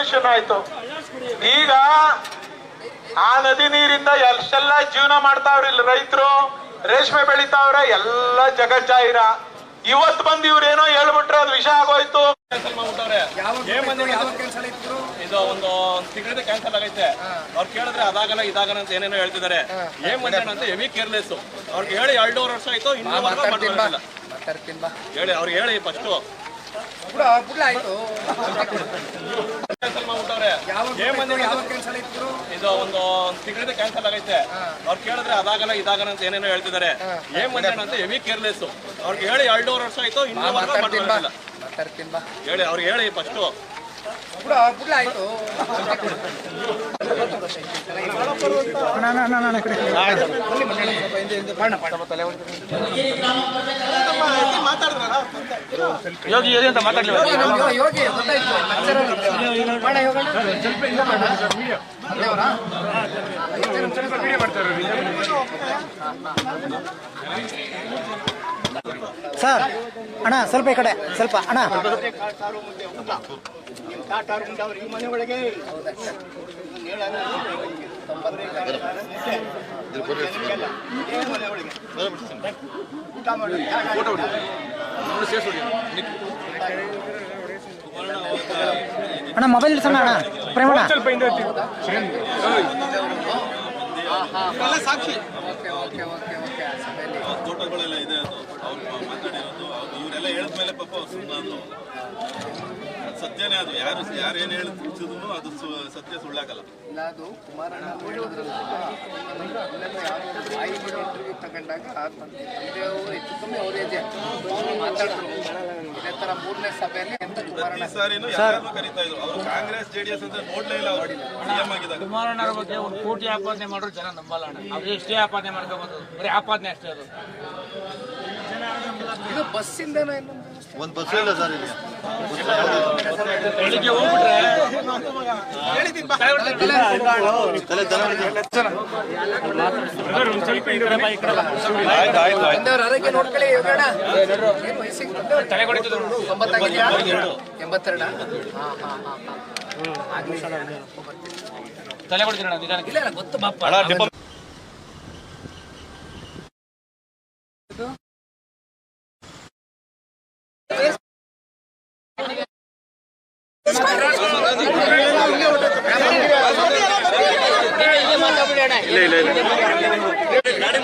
Pollution ಆಯ್ತು. ಈಗ ಆ ನದಿ ನೀರಿಂದ ಎಷ್ಟೆಲ್ಲ ಜೀವನ ಮಾಡ್ತಾವ್ರಿ ಇಲ್ಲಿ ರೈತರು, ರೇಷ್ಮೆ ಬೆಳಿತಾವ್ರೆ, ಎಲ್ಲ ಜಗಜ್ಜಾಹಿರ. ಇವತ್ತು ಬಂದು ಇವ್ರೇನೋ ಹೇಳ್ಬಿಟ್ರೆ ಅದು ವಿಷಯ ಆಗೋಯ್ತು. ಇದು ಒಂದು ತಿಂಗಳಿಂದ ಕ್ಯಾನ್ಸಲ್ ಆಗೈತೆ. ಅವ್ರು ಕೇಳಿದ್ರೆ ಅದಾಗಲ್ಲ ಇದಾಗಲ್ಲ ಅಂತ ಏನೇನೋ ಹೇಳ್ತಿದ್ದಾರೆ. ಏನ್ ಮಂಜಣ್ಣ ಅಂತ ಹೆವಿ ಕೇರ್ಲೆಸ್. ಅವ್ರಿಗೆ ಹೇಳಿ 2.5 ವರ್ಷ ಆಯ್ತು, ಇನ್ನೂ ಹೇಳಿ ಅವ್ರಿಗೆ ಹೇಳಿ ಫಸ್ಟ್ ಇದು ಒಂದು ತಿಂಗಳಿಂದ ಕ್ಯಾನ್ಸಲ್ ಆಗೈತೆ. ಅವ್ರು ಕೇಳಿದ್ರೆ ಅದಾಗಲ್ಲ ಇದಾಗಲ್ಲ ಅಂತ ಏನೇನೋ ಹೇಳ್ತಿದ್ದಾರೆ. ಏನ್ ಮಂಜಣ್ಣ ಅಂತ ಹೆವಿ ಕೇರ್ಲೆಸ್. ಅವ್ರಿಗೆ ಹೇಳಿ 2.5 ವರ್ಷ ಆಯ್ತು, ಇನ್ನೂ ಹೇಳಿ ಅವ್ರಿಗೆ ಹೇಳಿ ಫಸ್ಟ್ ಯೋಗಿ ಅಂತ ಮಾತಾಡ್ಲಿ. ಸರ್ ಅಣ್ಣ ಸ್ವಲ್ಪ ಈ ಕಡೆ ಸ್ವಲ್ಪ ಅಣ್ಣ. ಈ ಮನೆ ಒಳಗೆ ಊಟ ಮಾಡಿ ಅಣ್ಣ ಮೊಬೈಲ್ ಸಣ್ಣ ಅಣ್ಣ ಪ್ರೇಮಣ್ಣ ಸಾಕ್ಷಿ ಫೋಟೋಗಳೆಲ್ಲ ಇದೆ. ಅದು ಅವ್ರು ಮಾತಾಡಿರೋದು ಇವರೆಲ್ಲ ಹೇಳಿದ್ಮೇಲೆ ಪಾಪ ಸುಮ್ಮನೆ ಸತ್ಯನೇ ಅದು. ಯಾರೇನು ಹೇಳ್ತಿದ್ರು ಅದು ಸತ್ಯ ಸುಳ್ಳಾಗಲ್ಲ. ಇಲ್ಲ, ಅದು ಕುಮಾರಣ್ಣ ಇಂಟರ್ವ್ಯೂ ತಗೊಂಡಾಗ ತಂದೆಯವರು ಹೆಚ್ಚು ಕಮ್ಮಿ ಅವರೇ ಮಾತಾಡಿದ್ರು. ಇದೇ ತರ 3ನೇ ಸಭೆಯಲ್ಲಿ ಪ್ರತಿ ಸಾರಿನೂ ಯಾರನ್ನು ಕರೀತಾ ಇದ್ರು. ಅವರು ಕಾಂಗ್ರೆಸ್ ಜೆಡಿಎಸ್ ಅಂತ ನೋಡ್ಲೇ ಇಲ್ಲ. ಅವರು ಸಿಎಂ ಆಗಿದ್ದಾಗ ಕುಮಾರಣ್ಣರ ಬಗ್ಗೆ 1 ಕೋಟಿ ಆಪಾದನೆ ಮಾಡೋರು ಜನ ನಂಬಲ್ಲ ಅಣ್ಣ. ಅವ್ರು ಎಷ್ಟೇ ಆಪಾದನೆ ಮಾಡ್ಕೋಬೋದು, ಬರೀ ಆಪಾದನೆ ಅಷ್ಟೇ. ಅದು ಇದು ಬಸ್ಸಿಂದನೇ ಒಂದು ಬಸ್ ಇಲ್ಲ ಸರ್ ಇಲ್ಲಿ. ಬೆಳಿಗ್ಗೆ ಹೋಗ್ಬಿಟ್ರೆ ಆರೋಗ್ಯ ನೋಡ್ಕೊಳ್ಳಿ. ತಲೆ ಕೊಡಿದ್ರು 82 ತಲೆ ಕೊಡ್ತೀನಿ ಅಣ್ಣ ನಿಧಾನಕ್ಕೆ. ಇಲ್ಲ ಗೊತ್ತು ಬಾಪ. ಗಾಡಿ